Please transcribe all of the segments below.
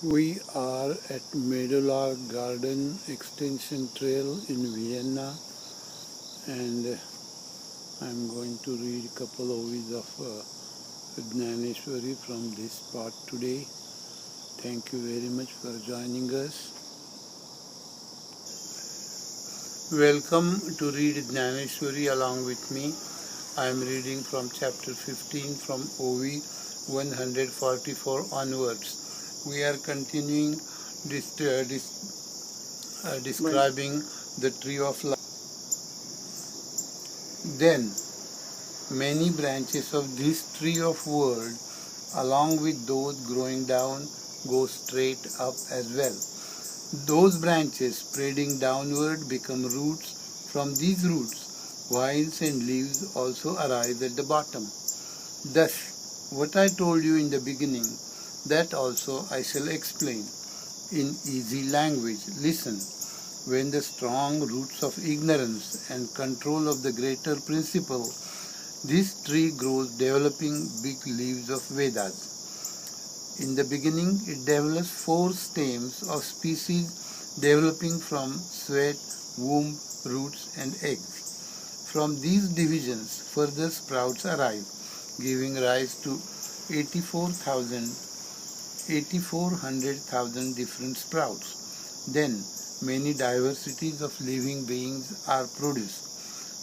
We are at Meadowlark Garden Extension Trail in Vienna, and I'm going to read a couple of words of Dnyaneshwari from this part today. Thank you very much for joining us. Welcome to read Dnyaneshwari along with me. I am reading from chapter 15 from OV 144 onwards. We are continuing describing the tree of life. Then many branches of this tree of world, along with those growing down, go straight up as well. Those branches spreading downward become roots. From these roots, vines and leaves also arise at the bottom. Thus, what I told you in the beginning, that also I shall explain in easy language. Listen. When the strong roots of ignorance and control of the greater principle, this tree grows developing big leaves of Vedas. In the beginning, it develops 4 stems of species developing from sweat, womb, roots and eggs. From these divisions, further sprouts arise, giving rise to 8400,000 different sprouts. Then, many diversities of living beings are produced.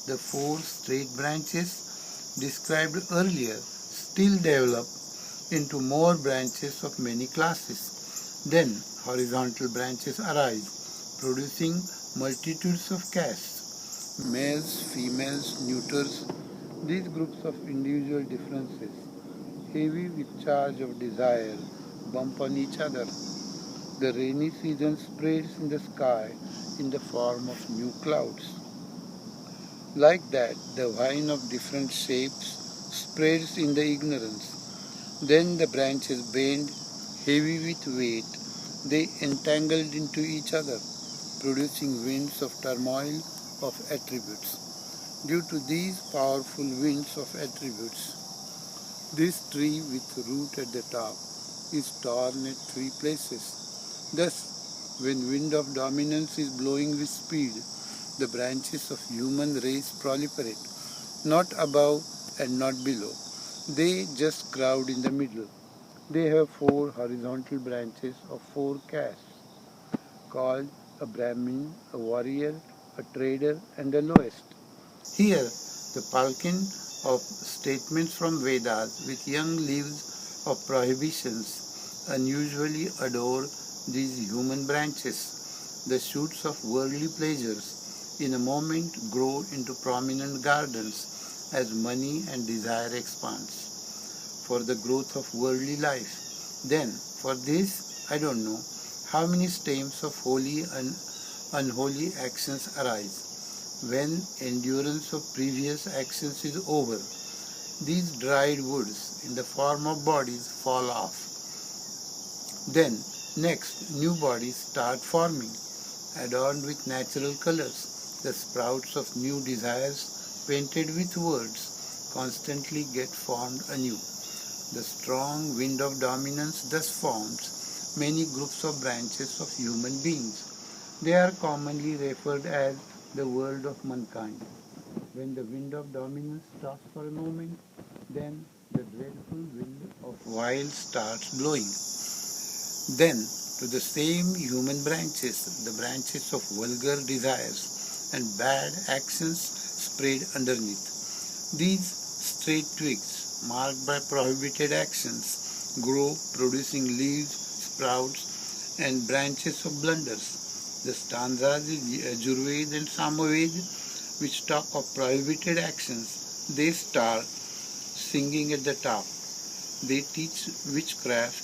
The 4 straight branches described earlier still develop into more branches of many classes. Then horizontal branches arise, producing multitudes of castes, males, females, neuters. These groups of individual differences, heavy with charge of desire, bump on each other. The rainy season spreads in the sky in the form of new clouds. Like that, the vine of different shapes spreads in the ignorance. Then the branches bend, heavy with weight. They entangled into each other, producing winds of turmoil of attributes. Due to these powerful winds of attributes, this tree with root at the top is torn at 3 places. Thus, when wind of dominance is blowing with speed, the branches of human race proliferate, not above and not below. They just crowd in the middle. They have 4 horizontal branches of 4 castes, called a Brahmin, a warrior, a trader, and a lowest. Here, the palkin of statements from Vedas with young leaves of prohibitions unusually adore these human branches. The shoots of worldly pleasures in a moment grow into prominent gardens as money and desire expands for the growth of worldly life. Then, for this, I don't know how many stems of holy and unholy actions arise. When endurance of previous actions is over, these dried woods in the form of bodies fall off. Then, next, new bodies start forming, adorned with natural colors. The sprouts of new desires, painted with words, constantly get formed anew. The strong wind of dominance thus forms many groups of branches of human beings. They are commonly referred as the world of mankind. When the wind of dominance stops for a moment, then the dreadful wind of wild starts blowing. Then to the same human branches, the branches of vulgar desires and bad actions spread underneath. These straight twigs, marked by prohibited actions, grow, producing leaves, sprouts, and branches of blunders. The stanzas in Yajurveda and Samaveda, which talk of prohibited actions, they start singing at the top. They teach witchcraft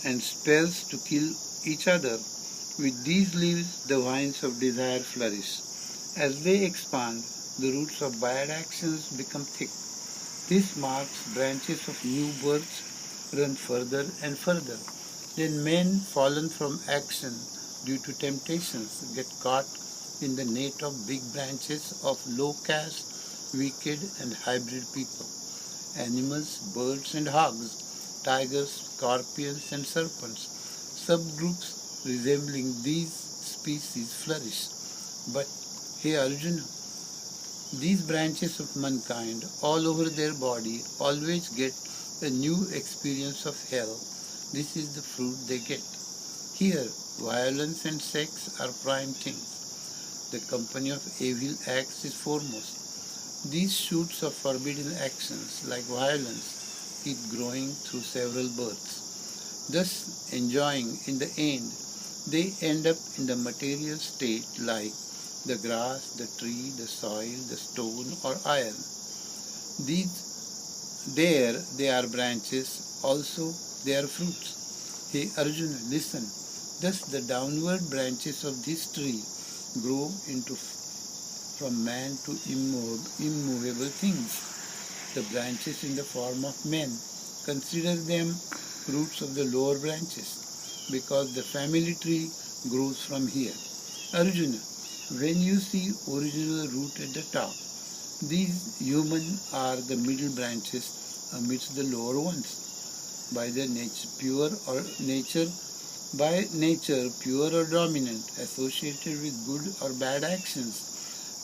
and spells to kill each other. With these leaves, the vines of desire flourish. As they expand, the roots of bad actions become thick. This marks branches of new births run further and further. Then men fallen from action due to temptations get caught in the net of big branches of low caste, wicked and hybrid people. Animals, birds and hogs, tigers, scorpions and serpents, subgroups resembling these species flourish. But, hey Arjuna, these branches of mankind all over their body always get a new experience of hell. This is the fruit they get. Here, violence and sex are prime things. The company of evil acts is foremost. These shoots of forbidden actions, like violence, keep growing through several births. Thus, enjoying in the end, they end up in the material state like the grass, the tree, the soil, the stone or iron. There they are branches, also they are fruits. Hey Arjuna, listen. Thus the downward branches of this tree grow into from man to immovable things. The branches in the form of men, consider them roots of the lower branches, because the family tree grows from here. Arjuna, when you see original root at the top, these human are the middle branches amidst the lower ones. By nature, pure or dominant, associated with good or bad actions,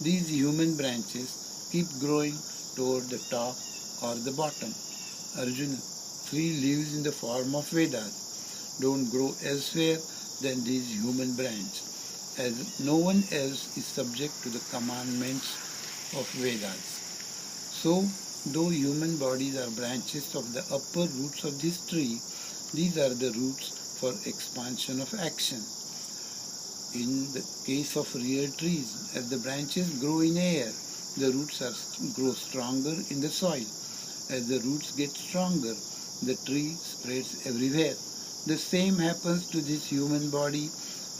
these human branches keep growing toward the top or the bottom. Arjuna, three leaves in the form of Vedas don't grow elsewhere than this human branch, as no one else is subject to the commandments of Vedas. So, though human bodies are branches of the upper roots of this tree, these are the roots for expansion of action. In the case of real trees, as the branches grow in air, the roots grow stronger in the soil. As the roots get stronger, the tree spreads everywhere. The same happens to this human body.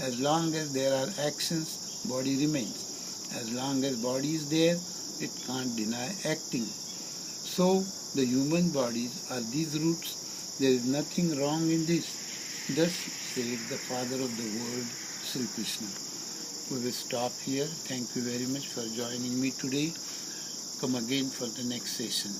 As long as there are actions, body remains. As long as body is there, it can't deny acting. So, the human bodies are these roots. There is nothing wrong in this. Thus said the Father of the world, Sri Krishna. We will stop here. Thank you very much for joining me today. Come again for the next session.